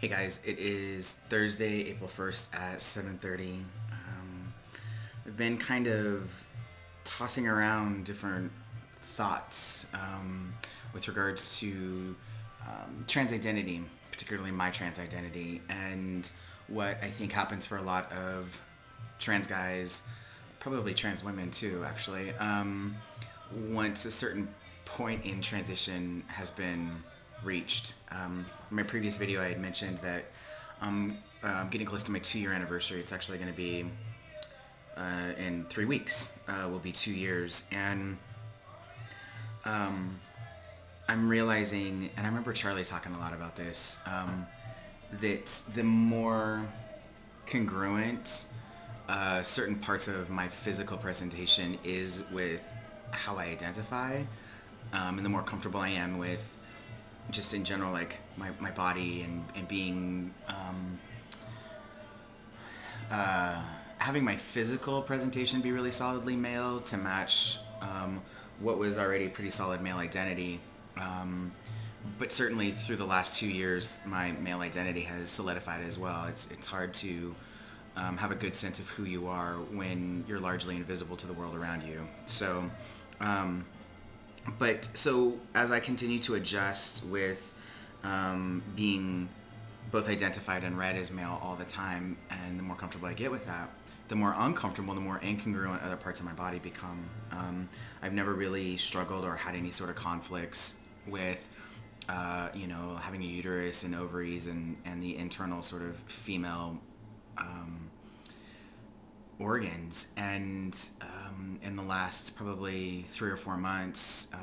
Hey guys, it is Thursday, April 1st at 7:30. I've been kind of tossing around different thoughts with regards to trans identity, particularly my trans identity, and what I think happens for a lot of trans guys, probably trans women too, actually. Once a certain point in transition has been reached. In my previous video, I had mentioned that I'm getting close to my 2-year anniversary. It's actually going to be in 3 weeks. Will be 2 years, and I'm realizing, and I remember Charlie talking a lot about this, that the more congruent certain parts of my physical presentation is with how I identify, and the more comfortable I am with just in general, like my body and being having my physical presentation be really solidly male to match what was already a pretty solid male identity. But certainly through the last 2 years, my male identity has solidified as well. It's hard to have a good sense of who you are when you're largely invisible to the world around you. So as I continue to adjust with being both identified and read as male all the time, and the more comfortable I get with that, the more uncomfortable, the more incongruent other parts of my body become. I've never really struggled or had any sort of conflicts with, having a uterus and ovaries and the internal sort of female organs. And in the last probably 3 or 4 months,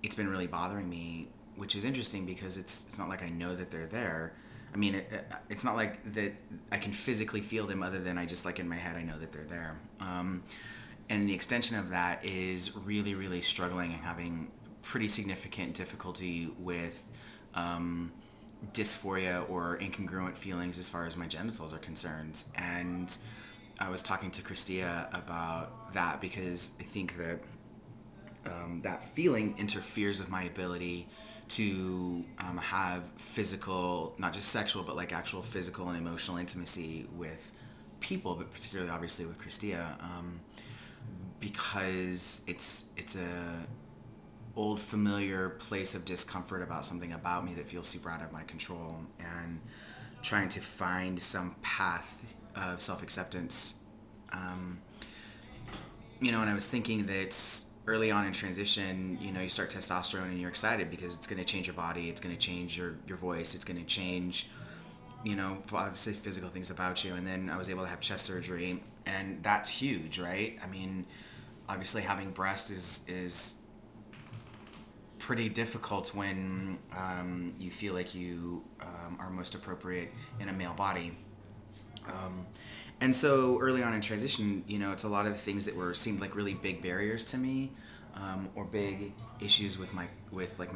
it's been really bothering me, which is interesting because it's not like I know that they're there. I mean, it's not like that I can physically feel them, other than I just, like, in my head I know that they're there. And the extension of that is really, really struggling and having pretty significant difficulty with dysphoria or incongruent feelings as far as my genitals are concerned. And I was talking to Christia about that because I think that that feeling interferes with my ability to have physical, not just sexual, but like actual physical and emotional intimacy with people, but particularly obviously with Christia, because it's a old familiar place of discomfort about something about me that feels super out of my control, and trying to find some path of self-acceptance. And I was thinking that early on in transition, you start testosterone and you're excited because it's going to change your body, it's going to change your voice, it's going to change, obviously physical things about you. And then I was able to have chest surgery, and that's huge, right? I mean, obviously having breast is pretty difficult when you feel like you are most appropriate in a male body. And so early on in transition, it's a lot of the things that seemed like really big barriers to me, or big issues with my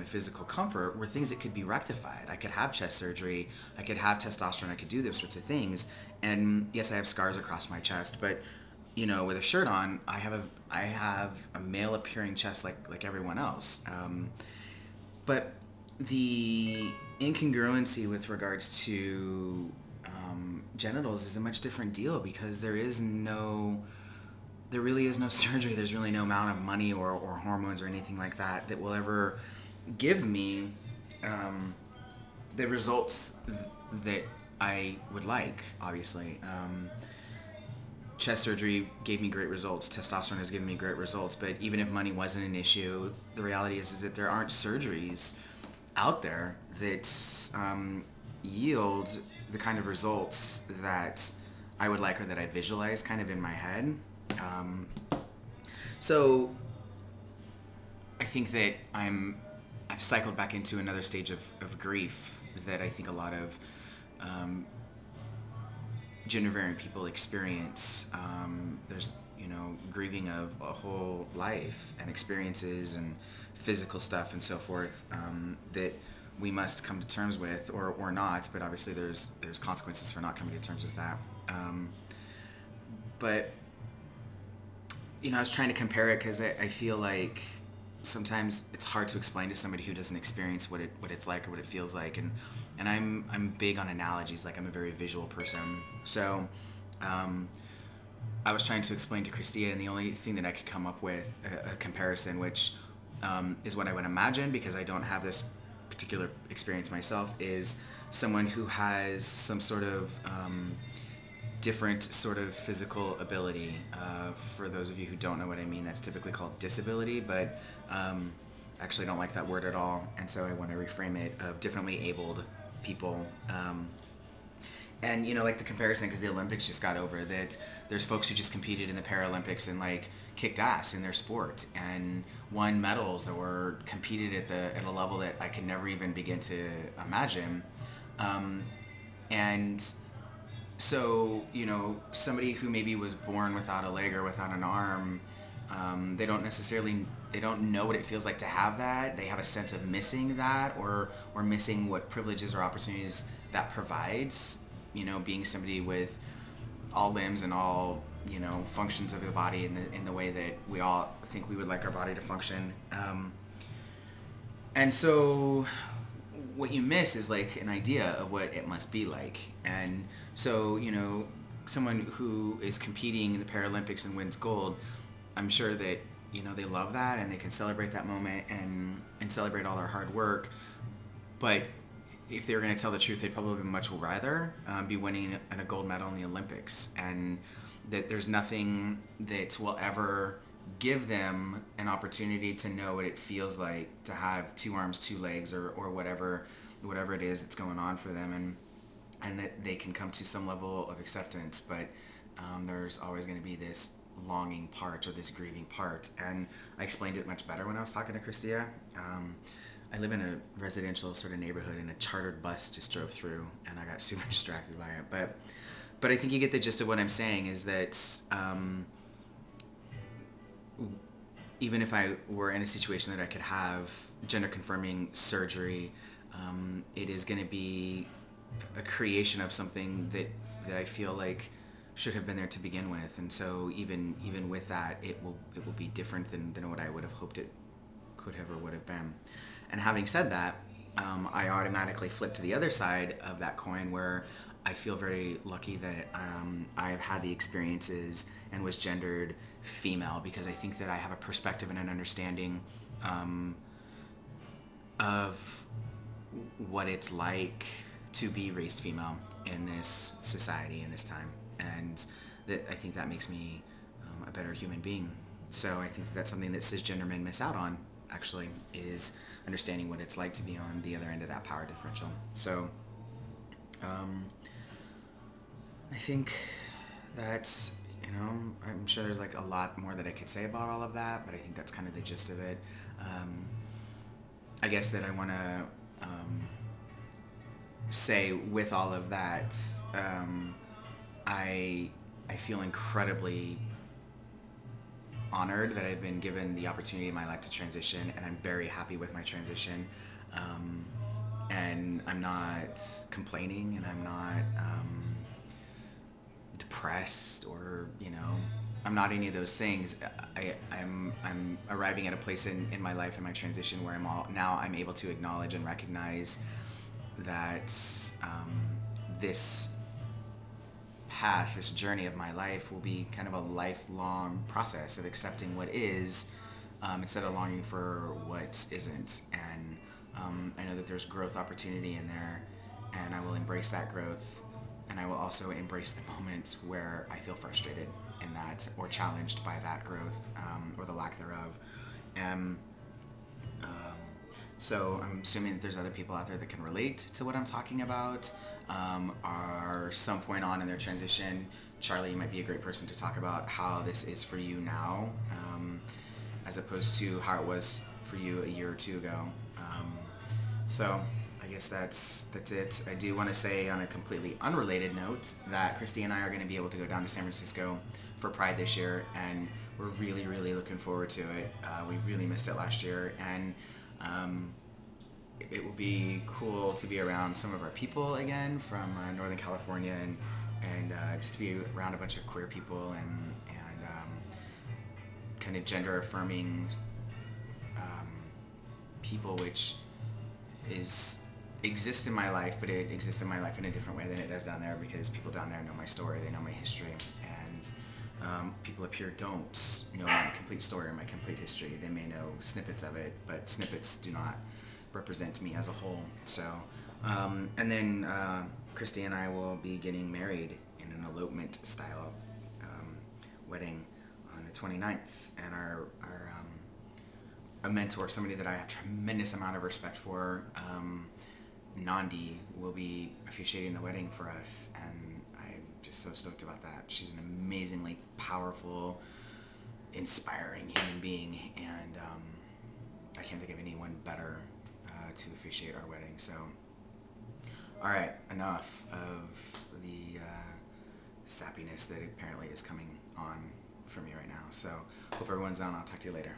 physical comfort, were things that could be rectified. I could have chest surgery, I could have testosterone, I could do those sorts of things. And yes, I have scars across my chest, but with a shirt on, I have a male appearing chest like everyone else. But the incongruency with regards to genitals is a much different deal, because there really is no surgery. There's really no amount of money or hormones or anything like that that will ever give me the results that I would like, obviously. Chest surgery gave me great results. Testosterone has given me great results. But even if money wasn't an issue, the reality is that there aren't surgeries out there that yield the kind of results that I would like, or that I visualize kind of in my head. So I think that I've cycled back into another stage of grief that I think a lot of gender variant people experience. There's grieving of a whole life and experiences and physical stuff and so forth, that we must come to terms with, or not, but obviously there's consequences for not coming to terms with that. But I was trying to compare it because I feel like sometimes it's hard to explain to somebody who doesn't experience what it's like or what it feels like. And I'm big on analogies. Like, I'm a very visual person. So I was trying to explain to Christia, and the only thing that I could come up with a comparison, which is what I would imagine because I don't have this particular experience myself, is someone who has some sort of different sort of physical ability. For those of you who don't know what I mean, that's typically called disability, but I actually don't like that word at all, and so I want to reframe it of differently abled people. And like the comparison, because the Olympics just got over, that there's folks who just competed in the Paralympics and like kicked ass in their sport and won medals or competed at a level that I could never even begin to imagine. And so somebody who maybe was born without a leg or without an arm, they don't know what it feels like to have that. They have a sense of missing that, or missing what privileges or opportunities that provides. Being somebody with all limbs and all functions of the body in the way that we all think we would like our body to function. And so what you miss is like an idea of what it must be like. And so someone who is competing in the Paralympics and wins gold, I'm sure that they love that and they can celebrate that moment and celebrate all their hard work. But if they were going to tell the truth, they'd probably much rather be winning a gold medal in the Olympics, and that there's nothing that will ever give them an opportunity to know what it feels like to have 2 arms, 2 legs, or whatever it is that's going on for them, and that they can come to some level of acceptance. But there's always going to be this longing part or this grieving part, and I explained it much better when I was talking to Christia. I live in a residential sort of neighborhood, and a chartered bus just drove through, and I got super distracted by it. But I think you get the gist of what I'm saying, is that even if I were in a situation that I could have gender-confirming surgery, it is going to be a creation of something that I feel like should have been there to begin with. And so even with that, it will be different than what I would have hoped it could have or would have been. And having said that, I automatically flip to the other side of that coin, where I feel very lucky that I have had the experiences and was gendered female, because I think that I have a perspective and an understanding of what it's like to be raised female in this society, in this time, and that I think that makes me a better human being. So I think that's something that cisgender men miss out on, actually, is understanding what it's like to be on the other end of that power differential. So I think that's, I'm sure there's like a lot more that I could say about all of that, but I think that's kind of the gist of it. I guess that I want to say with all of that, I feel incredibly honored that I've been given the opportunity in my life to transition, and I'm very happy with my transition. And I'm not complaining, and I'm not depressed, or I'm not any of those things. I'm arriving at a place in my life, in my transition, where I'm able to acknowledge and recognize that this path, this journey of my life, will be kind of a lifelong process of accepting what is, instead of longing for what isn't. And I know that there's growth opportunity in there, and I will embrace that growth, and I will also embrace the moments where I feel frustrated in that, or challenged by that growth, or the lack thereof. And so I'm assuming that there's other people out there that can relate to what I'm talking about, are some point on in their transition. Charlie, you might be a great person to talk about how this is for you now, as opposed to how it was for you a year or two ago. So I guess that's it. I do want to say, on a completely unrelated note, that Christy and I are going to be able to go down to San Francisco for Pride this year, and we're really, really looking forward to it. We really missed it last year, and it will be cool to be around some of our people again from Northern California, and just to be around a bunch of queer people and kind of gender affirming people, which exists in my life, but it exists in my life in a different way than it does down there, because people down there know my story, they know my history, and people up here don't know my complete story or my complete history. They may know snippets of it, but snippets do not represent me as a whole. So, and then Christy and I will be getting married in an elopement style wedding on the 29th, and our a mentor, somebody that I have a tremendous amount of respect for, Nandi, will be officiating the wedding for us, and I'm just so stoked about that. She's an amazingly powerful, inspiring human being, and I can't think of anyone better to officiate our wedding. So, all right, enough of the sappiness that apparently is coming on for me right now. So, hope everyone's on. I'll talk to you later.